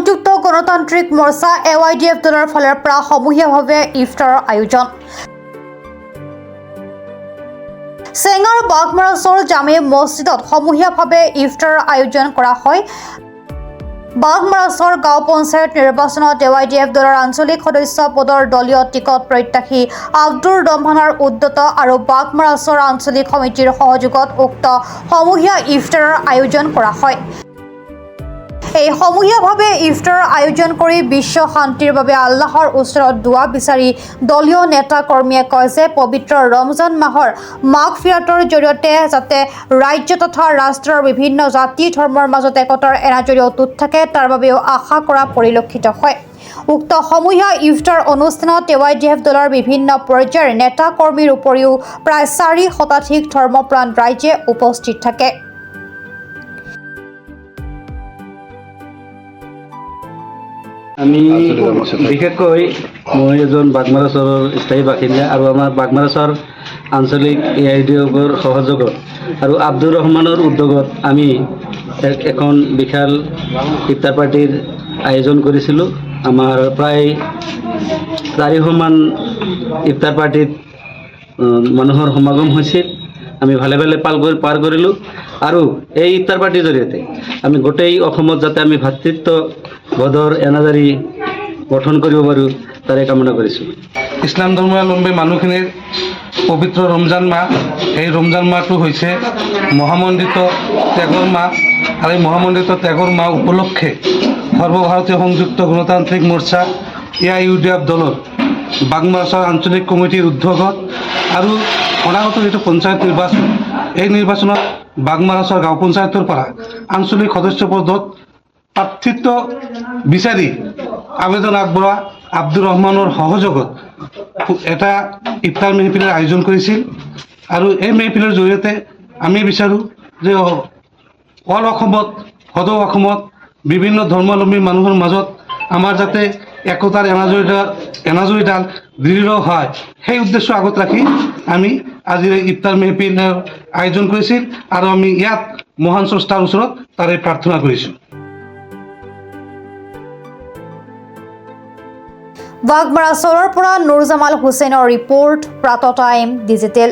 সংযুক্ত গণতান্ত্ৰিক মোৰ্চা AYDF দলৰ ফালৰ পৰা সমূহীয়াভাৱে ইফতাৰৰ আয়োজন। চেঙাৰ বাঘমাৰাছৰ জামে মছজিদত সমূহীয়াভাৱে ইফতাৰৰ আয়োজন কৰা হয়। বাঘমাৰাছৰ গাঁও পঞ্চায়ত নিৰ্বাচনত AYDF দলৰ আঞ্চলিক সদস্য পদৰ দলীয় টিকট প্ৰত্যাশী আব্দুৰ ৰহমানৰ উদ্যত আৰু বাঘমাৰাছৰ আঞ্চলিক সমিতিৰ সহযোগত উক্ত সমূহীয়া ইফতাৰৰ আয়োজন কৰা হয়। এই সমূহীয়াভাৱে ইফতাৰৰ আয়োজন কৰি বিশ্ব শান্তিৰ বাবে আল্লাহৰ ওচৰত দোৱা বিচাৰি দলীয় নেতা কৰ্মীয়ে কয় যে পবিত্ৰ ৰমজান মাহৰ মাগফিৰাতৰ জৰিয়তে যাতে ৰাজ্য তথা ৰাষ্ট্ৰৰ বিভিন্ন জাতি ধৰ্মৰ মাজত একতাৰ এনাজৰী অটুট থাকে তাৰ বাবেও আশা কৰা পৰিলক্ষিত হয়। উক্ত সমূহীয়া ইফতাৰ অনুষ্ঠানত AYDF দলৰ বিভিন্ন পৰ্যায়ৰ নেতা কৰ্মীৰ উপৰিও প্ৰায় 4 শতাধিক ধৰ্মপ্ৰাণ ৰাইজে উপস্থিত থাকে। আমি বিশেষকৈ মই এজন বাঘমাৰাছৰ স্থায়ী বাসিন্দা আৰু আমাৰ বাঘমাৰাছৰ আঞ্চলিক AYDFৰ সহযোগত আৰু আব্দুৰ ৰহমানৰ উদ্যোগত আমি এখন বিশাল ইফতাৰ পাৰ্টিৰ আয়োজন কৰিছিলোঁ। আমাৰ প্ৰায় 400মান ইফতাৰ পাৰ্টিত মানুহৰ সমাগম হৈছিল। আমি ভালে ভালে পাৰ কৰিলোঁ আৰু এই ইফতাৰ পাৰ্টিৰ জৰিয়তে আমি গোটেই অসমত যাতে আমি ভাতৃত্ববোধৰ এনাজৰী গঠন কৰিব পাৰোঁ তাৰে কামনা কৰিছোঁ। ইছলাম ধৰ্মাৱলম্বী মানুহখিনিৰ পবিত্ৰ ৰমজান মাহ, এই ৰমজান মাহটো হৈছে মহামণ্ডিত ত্যাগৰ মাহ আৰু এই মহামণ্ডিত ত্যাগৰ মাহ উপলক্ষে সৰ্বভাৰতীয় সংযুক্ত গণতান্ত্ৰিক মোৰ্চা AYDF দলৰ বাঘমাৰাছৰ আঞ্চলিক কমিটিৰ উদ্যোগত আৰু অনাগত যিটো পঞ্চায়ত নিৰ্বাচন, এই নিৰ্বাচনত বাঘমাৰাছৰ গাঁও পঞ্চায়তৰ পৰা আঞ্চলিক সদস্য পদত প্ৰাৰ্থিত্ব বিচাৰি আবেদন আগবঢ়োৱা আব্দুৰ ৰহমানৰ সহযোগত এটা ইফতাৰ মেহফিলৰ আয়োজন কৰিছিল আৰু এই মেহফিলৰ জৰিয়তে আমি বিচাৰোঁ যে অল অসমত সদৌ অসমত বিভিন্ন ধৰ্মাৱলম্বী মানুহৰ মাজত আমাৰ যাতে একতাৰ এনাজৰীডাল দৃঢ় হয়, সেই উদ্দেশ্য আগত ৰাখি আমি আজি ইফতাৰ মেহফিলৰ আয়োজন কৰিছিল আৰু আমি ইয়াত মহান স্ৰষ্টাৰ ওচৰত তাৰে প্ৰাৰ্থনা কৰিছোঁ। বাঘমাৰাছৰৰ পৰা নুৰ জামাল হুছেইনৰ ৰিপৰ্ট, প্ৰাত টাইম ডিজিটেল।